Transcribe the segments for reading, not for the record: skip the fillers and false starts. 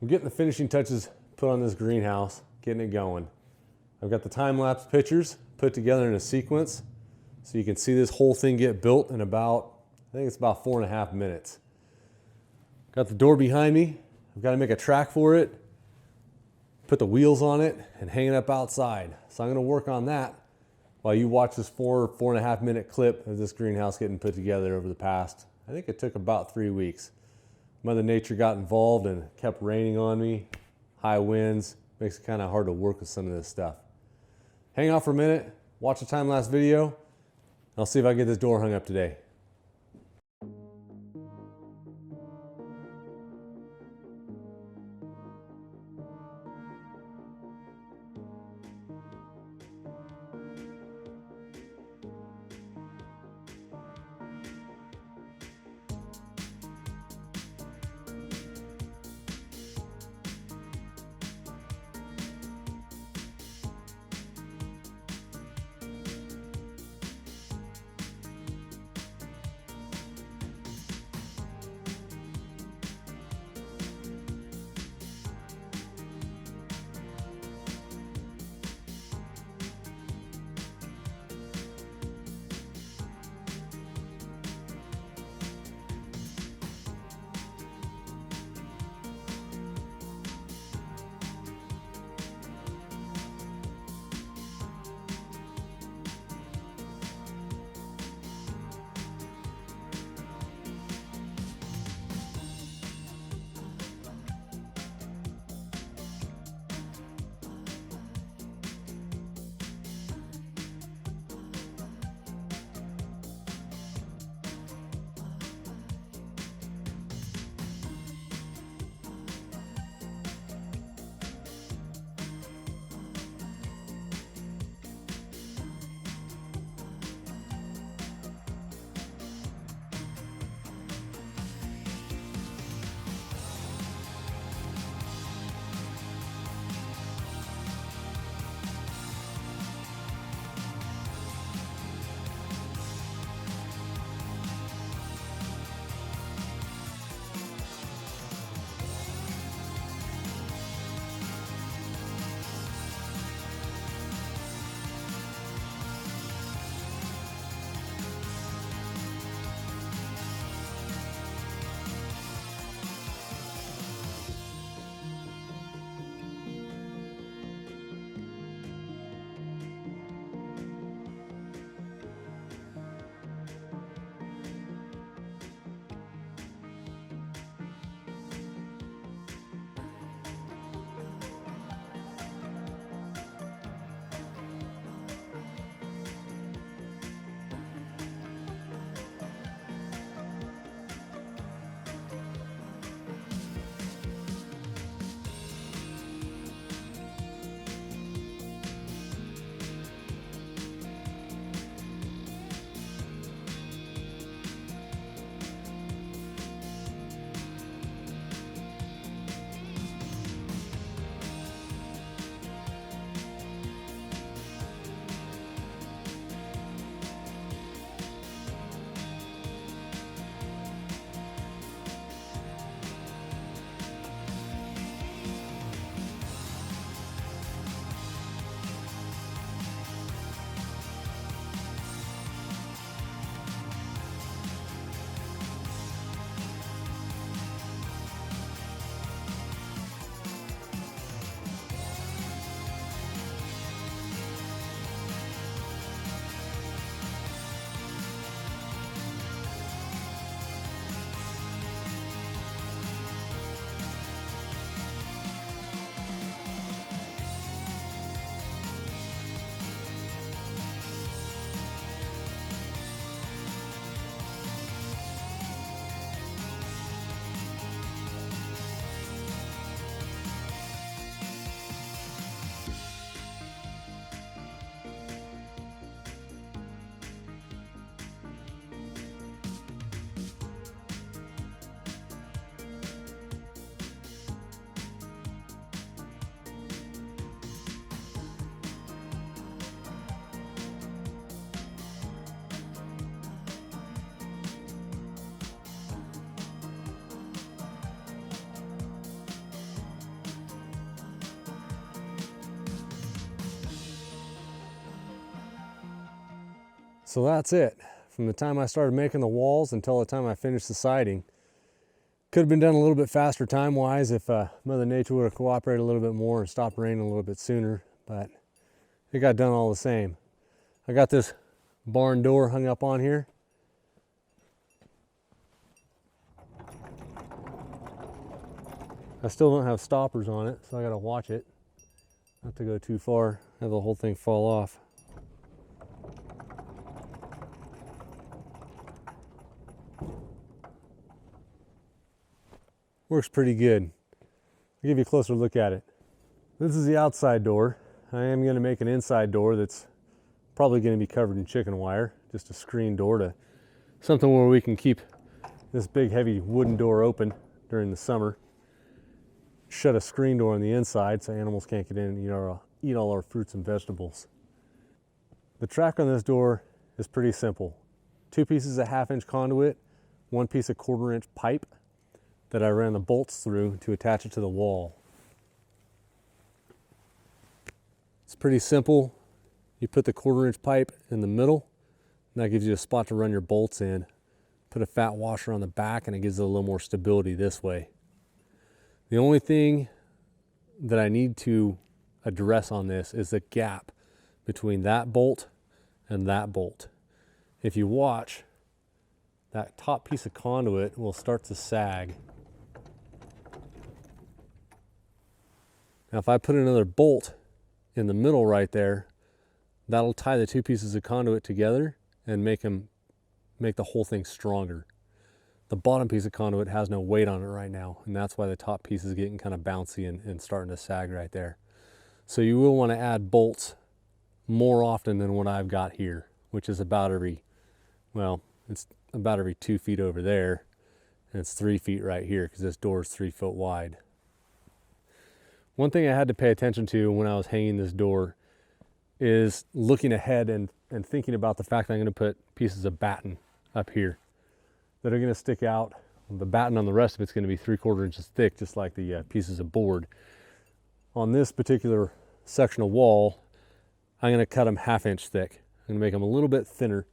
I'm getting the finishing touches put on this greenhouse, getting it going. I've got the time-lapse pictures put together in a sequence so you can see this whole thing get built in about, I think it's about 4.5 minutes. Got the door behind me. I've got to make a track for it, put the wheels on it, and hang it up outside. So I'm going to work on that while you watch this 4.5 minute clip of this greenhouse getting put together over the past, I think it took about 3 weeks. Mother Nature got involved and kept raining on me, high winds, makes it kind of hard to work with some of this stuff. Hang out for a minute, watch the time-lapse video, and I'll see if I can get this door hung up today. So that's it. From the time I started making the walls until the time I finished the siding. Could have been done a little bit faster time-wise if Mother Nature would have cooperated a little bit more and stopped raining a little bit sooner, but it got done all the same. I got this barn door hung up on here. I still don't have stoppers on it, so I gotta watch it. Not to go too far, have the whole thing fall off. Works pretty good. I'll give you a closer look at it. This is the outside door. I am going to make an inside door that's probably going to be covered in chicken wire, just a screen door to something where we can keep this big heavy wooden door open during the summer. Shut a screen door on the inside so animals can't get in and eat all our fruits and vegetables. The track on this door is pretty simple. 2 pieces of 1/2-inch conduit, 1 piece of 1/4-inch pipe that I ran the bolts through to attach it to the wall. It's pretty simple. You put the 1/4-inch pipe in the middle, and that gives you a spot to run your bolts in. Put a fat washer on the back, and it gives it a little more stability this way. The only thing that I need to address on this is the gap between that bolt and that bolt. If you watch, that top piece of conduit will start to sag. Now if I put another bolt in the middle right there, that'll tie the 2 pieces of conduit together and make the whole thing stronger. The bottom piece of conduit has no weight on it right now, and that's why the top piece is getting kind of bouncy and starting to sag right there. So you will want to add bolts more often than what I've got here, which is about every, well, it's about every 2 feet over there, and it's 3 feet right here because this door is 3 foot wide. One thing I had to pay attention to when I was hanging this door is looking ahead and thinking about the fact that I'm going to put pieces of batten up here that are going to stick out. The batten on the rest of it's going to be 3/4 inches thick, just like the pieces of board. On this particular section of wall, I'm going to cut them 1/2 inch thick. I'm going to make them a little bit thinner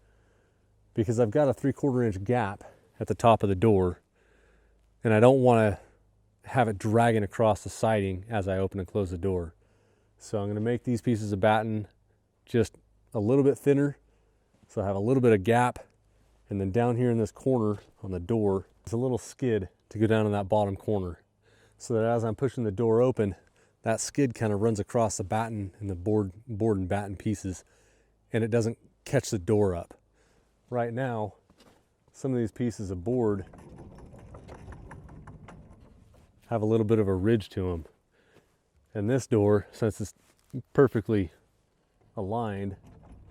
because I've got a 3/4 inch gap at the top of the door, and I don't want to have it dragging across the siding as I open and close the door. So I'm going to make these pieces of batten just a little bit thinner, so I have a little bit of gap. And then down here in this corner on the door, there's a little skid to go down in that bottom corner, so that as I'm pushing the door open, that skid kind of runs across the batten and the board and batten pieces, and it doesn't catch the door up. Right now, some of these pieces of board have a little bit of a ridge to them. And this door, since it's perfectly aligned,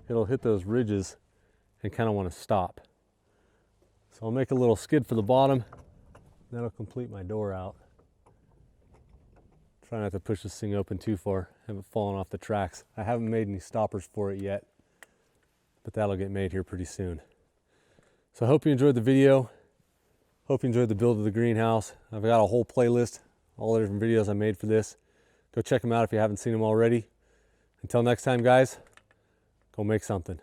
it'll hit those ridges and kind of want to stop. So I'll make a little skid for the bottom. That'll complete my door out. Try not to push this thing open too far, have it fallen off the tracks. I haven't made any stoppers for it yet, but that'll get made here pretty soon. So I hope you enjoyed the video. Hope you enjoyed the build of the greenhouse. I've got a whole playlist, all the different videos I made for this. Go check them out if you haven't seen them already. Until next time, guys, go make something.